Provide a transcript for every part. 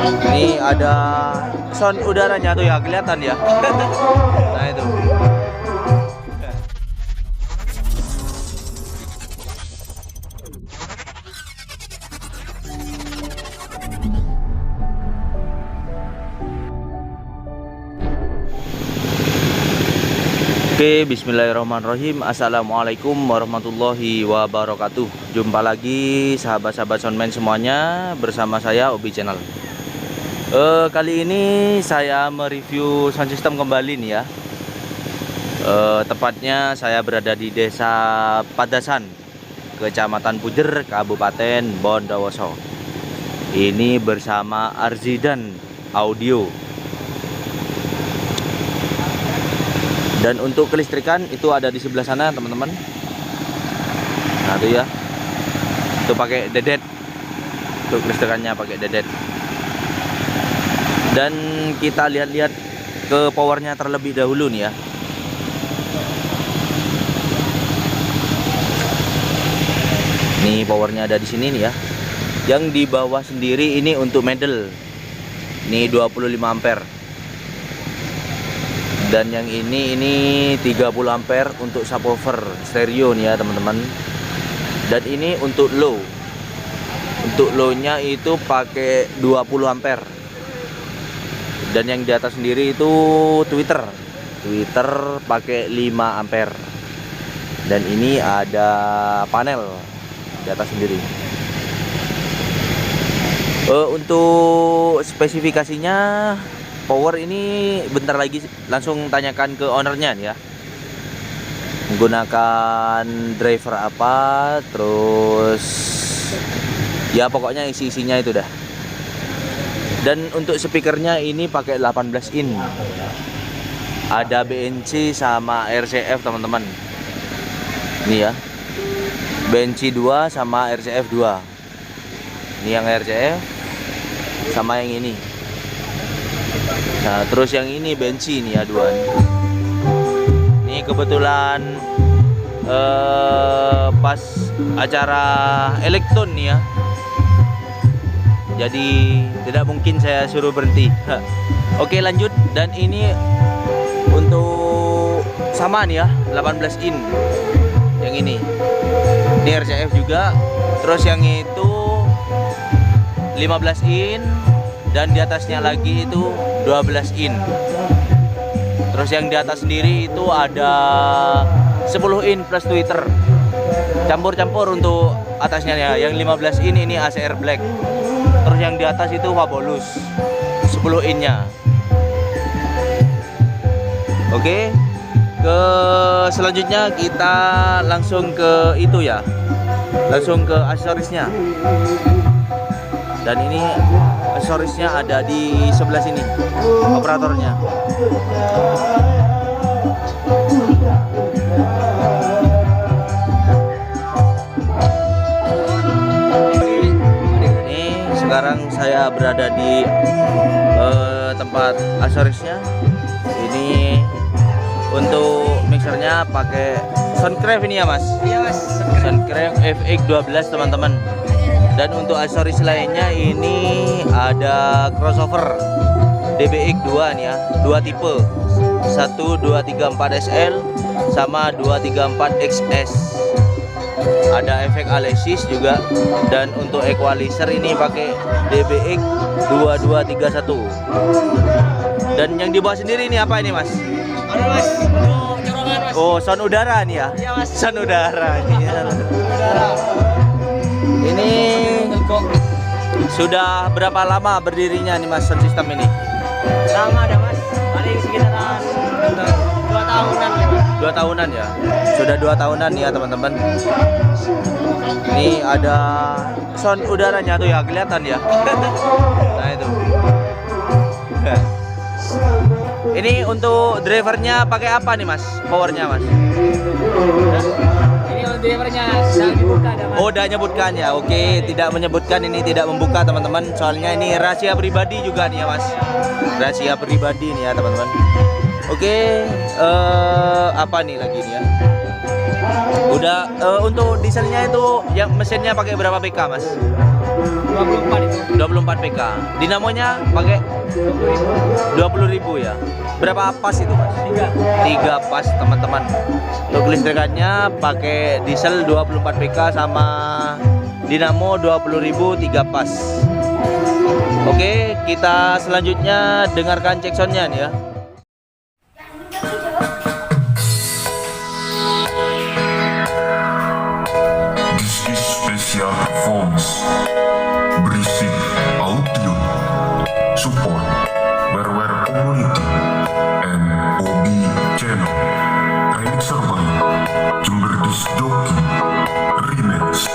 Ini ada sound udaranya tuh ya, kelihatan ya. Nah itu. Oke, bismillahirrahmanirrahim. Assalamualaikum warahmatullahi wabarakatuh. Jumpa lagi sahabat-sahabat soundman semuanya, bersama saya Obi Channel. Kali ini saya mereview sound system kembali nih ya. Tepatnya saya berada di Desa Padasan, Kecamatan Pujer, Kabupaten Bondowoso. Ini bersama Arzidan Audio. Dan untuk kelistrikan itu ada di sebelah sana teman-teman. Nah itu ya, itu pakai dedet. Untuk kelistrikannya pakai dedet. Dan kita lihat-lihat ke powernya terlebih dahulu nih ya. Nih powernya ada di sini nih ya. Yang di bawah sendiri ini untuk middle. Ini 25 ampere. Dan yang ini 30 ampere untuk subwoofer stereo nih ya teman-teman. Dan ini untuk low. Untuk low-nya itu pakai 20 ampere. Dan yang di atas sendiri itu tweeter pakai 5 ampere. Dan ini ada panel di atas sendiri. Untuk spesifikasinya power ini bentar lagi langsung tanyakan ke ownernya nih ya. Menggunakan driver apa, terus ya pokoknya isi-isinya itu dah. Dan untuk speakernya ini pakai 18 in. Ada BNC sama RCF teman-teman. Ini ya. BNC 2 sama RCF 2. Ini yang RCF sama yang ini. Nah terus yang ini bensin ya dua. Ini kebetulan pas acara elektron nih ya. Jadi tidak mungkin saya suruh berhenti. Oke lanjut. Dan ini untuk sama nih ya, 18 in. Yang ini RCF juga. Terus yang itu 15 in. Dan di atasnya lagi itu 12 in. Terus yang di atas sendiri itu ada 10 in plus tweeter. Campur-campur untuk atasnya ya. Yang 15 in ini ACR Black. Terus yang di atas itu Fabolous 10 innya. Oke. Ke selanjutnya kita langsung ke itu ya. Langsung ke aksesorisnya. Dan ini aksesorisnya ada di sebelah sini, operatornya. Ini sekarang saya berada di tempat aksesorisnya. Ini untuk mixernya pakai Soundcraft ini ya mas? Iya mas. Soundcraft FX12 teman-teman. Dan untuk aksesoris lainnya ini ada crossover DBX 2 nih ya, 2 tipe, 1234 SL sama 234 XS. Ada efek Alesis juga. Dan untuk equalizer ini pakai DBX 2231. Dan yang di bawah sendiri ini apa ini mas? Ada mas, untuk corongan mas. Oh sound udara nih ya? Iya mas. Sound udara. Udara. Ini sudah berapa lama berdirinya nih mas sound system ini? Lama ada mas, paling sekitaran 2 tahunan ya mas. 2 tahunan ya? Sudah 2 tahunan ya teman-teman. Ini ada sound udaranya tuh ya, kelihatan ya. Nah itu. Ini untuk drivernya pakai apa nih mas? Powernya mas? Ini untuk drivernya sudah dibuka ada mas. Oh udah nyebutkan ya, oke. Tidak menyebutkan, ini tidak membuka teman-teman. Soalnya ini rahasia pribadi juga nih ya mas. Rahasia pribadi nih ya teman-teman. Oke, apa nih lagi nih ya? Udah, untuk dieselnya itu yang mesinnya pakai berapa PK mas? 24 itu. 24 PK. Dinamonya pakai 20.000 ya. Berapa pas itu Mas? 3 pas teman-teman. Untuk listrikannya pakai diesel 24 PK sama dinamo 20.000 3 pas. Oke, kita selanjutnya dengarkan cek soundnya nih ya. This is special performance berisi audio support Where Community and OB Channel remixer by Jember Disc Jockey Remix.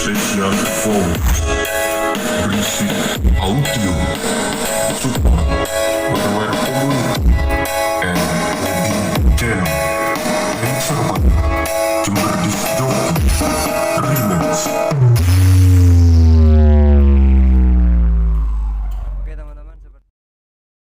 Special Phone berisi audio